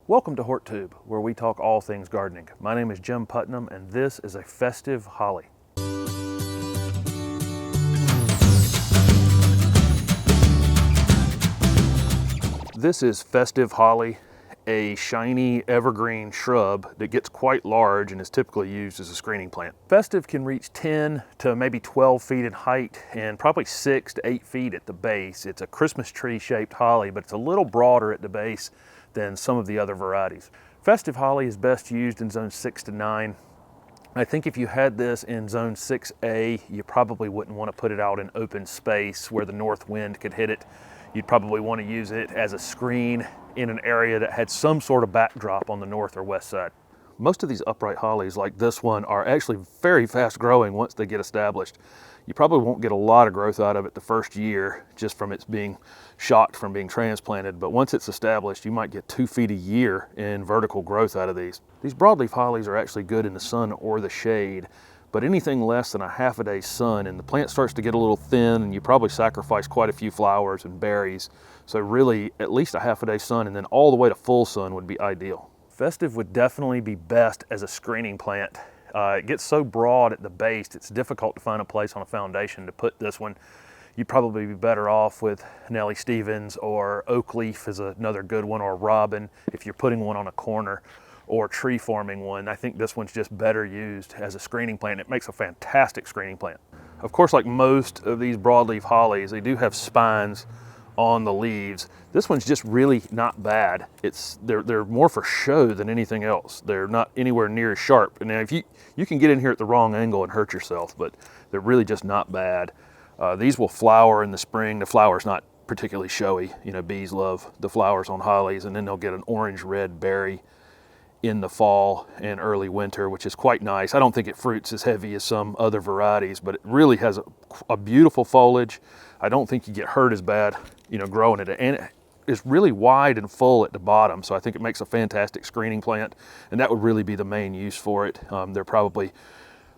Welcome to HortTube, where we talk all things gardening. My name is Jim Putnam, and this is a festive holly. This is festive holly, a shiny evergreen shrub that gets quite large and is typically used as a screening plant. Festive can reach 10 to maybe 12 feet in height and probably 6 to 8 feet at the base. It's a Christmas tree shaped holly, but it's a little broader at the base than some of the other varieties. Festive holly is best used in zone 6 to 9. I think if you had this in zone 6A, you probably wouldn't want to put it out in open space where the north wind could hit it. You'd probably want to use it as a screen in an area that had some sort of backdrop on the north or west side. Most of these upright hollies like this one are actually very fast growing once they get established. You probably won't get a lot of growth out of it the first year just from its being shocked from being transplanted, but once it's established, you might get 2 feet a year in vertical growth out of these. These broadleaf hollies are actually good in the sun or the shade, but anything less than a half a day's sun and the plant starts to get a little thin and you probably sacrifice quite a few flowers and berries. So really at least a half a day sun and then all the way to full sun would be ideal. Festive would definitely be best as a screening plant. It gets so broad at the base, it's difficult to find a place on a foundation to put this one. You'd probably be better off with Nellie Stevens or oak leaf is another good one, or robin if you're putting one on a corner, or tree forming one. I think this one's just better used as a screening plant. It makes a fantastic screening plant. Of course, like most of these broadleaf hollies, they do have spines on the leaves. This one's just really not bad. They're more for show than anything else. They're not anywhere near as sharp. And if you can get in here at the wrong angle and hurt yourself, but they're really just not bad. These will flower in the spring. The flower's not particularly showy. You know, bees love the flowers on hollies, and then they'll get an orange-red berry in the fall and early winter, which is quite nice. I don't think it fruits as heavy as some other varieties, but it really has a beautiful foliage. I don't think you get hurt as bad, growing it. And it is really wide and full at the bottom, so I think it makes a fantastic screening plant, and that would really be the main use for it. There are probably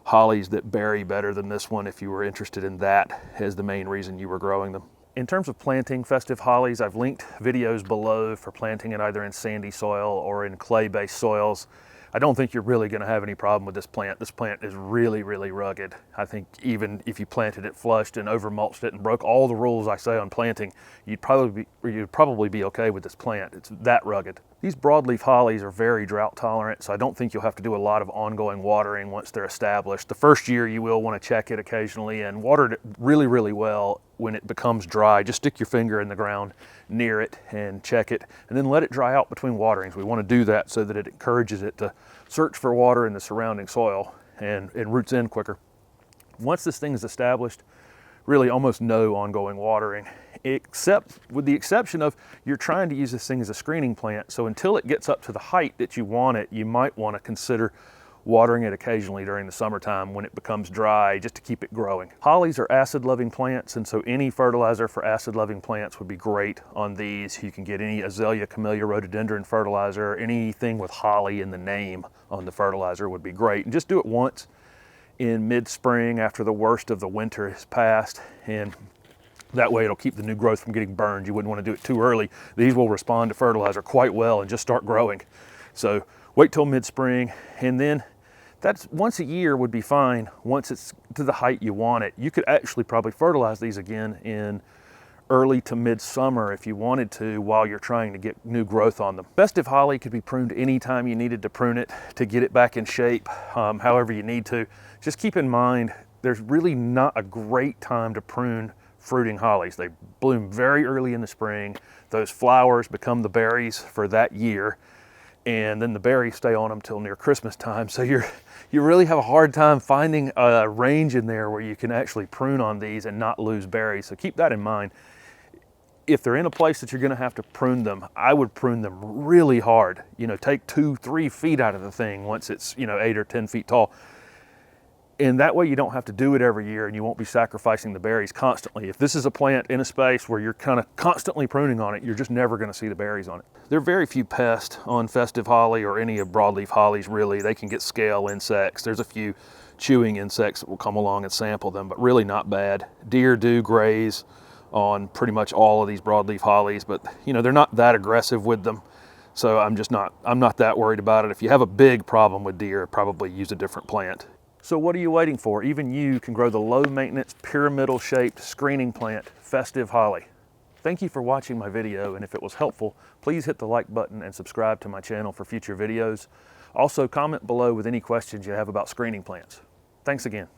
hollies that berry better than this one if you were interested in that as the main reason you were growing them. In terms of planting festive hollies, I've linked videos below for planting it either in sandy soil or in clay-based soils. I don't think you're really going to have any problem with this plant. This plant is really, really rugged. I think even if you planted it flushed and over-mulched it and broke all the rules I say on planting, you'd probably be okay with this plant. It's that rugged. These broadleaf hollies are very drought tolerant, so I don't think you'll have to do a lot of ongoing watering once they're established. The first year you will want to check it occasionally and water it really, really well when it becomes dry. Just stick your finger in the ground near it and check it, and then let it dry out between waterings. We want to do that so that it encourages it to search for water in the surrounding soil and it roots in quicker. Once this thing is established, really almost no ongoing watering, except with the exception of you're trying to use this thing as a screening plant. So until it gets up to the height that you want it, you might want to consider watering it occasionally during the summertime when it becomes dry, just to keep it growing. Hollies are acid-loving plants, and so any fertilizer for acid-loving plants would be great on these. You can get any azalea, camellia, rhododendron fertilizer, anything with holly in the name on the fertilizer would be great. And just do it once in mid-spring after the worst of the winter has passed, and that way it'll keep the new growth from getting burned. You wouldn't want to do it too early. These will respond to fertilizer quite well and just start growing. So wait till mid-spring, and then that's once a year would be fine. Once it's to the height you want it, you could actually probably fertilize these again in early to midsummer if you wanted to while you're trying to get new growth on them. Festive holly could be pruned anytime you needed to prune it to get it back in shape, however you need to. Just keep in mind, there's really not a great time to prune fruiting hollies. They bloom very early in the spring. Those flowers become the berries for that year, and then the berries stay on them till near Christmas time. So you really have a hard time finding a range in there where you can actually prune on these and not lose berries. So keep that in mind. If they're in a place that you're gonna have to prune them, I would prune them really hard. Take 2-3 feet out of the thing once it's 8 or 10 feet tall. And that way you don't have to do it every year and you won't be sacrificing the berries constantly. If this is a plant in a space where you're kind of constantly pruning on it, you're just never gonna see the berries on it. There are very few pests on festive holly or any of broadleaf hollies really. They can get scale insects. There's a few chewing insects that will come along and sample them, but really not bad. Deer do graze on pretty much all of these broadleaf hollies, but they're not that aggressive with them. So I'm not that worried about it. If you have a big problem with deer, probably use a different plant. So what are you waiting for? Even you can grow the low maintenance pyramidal shaped screening plant, Festive Holly. Thank you for watching my video, and if it was helpful, please hit the like button and subscribe to my channel for future videos. Also, comment below with any questions you have about screening plants. Thanks again.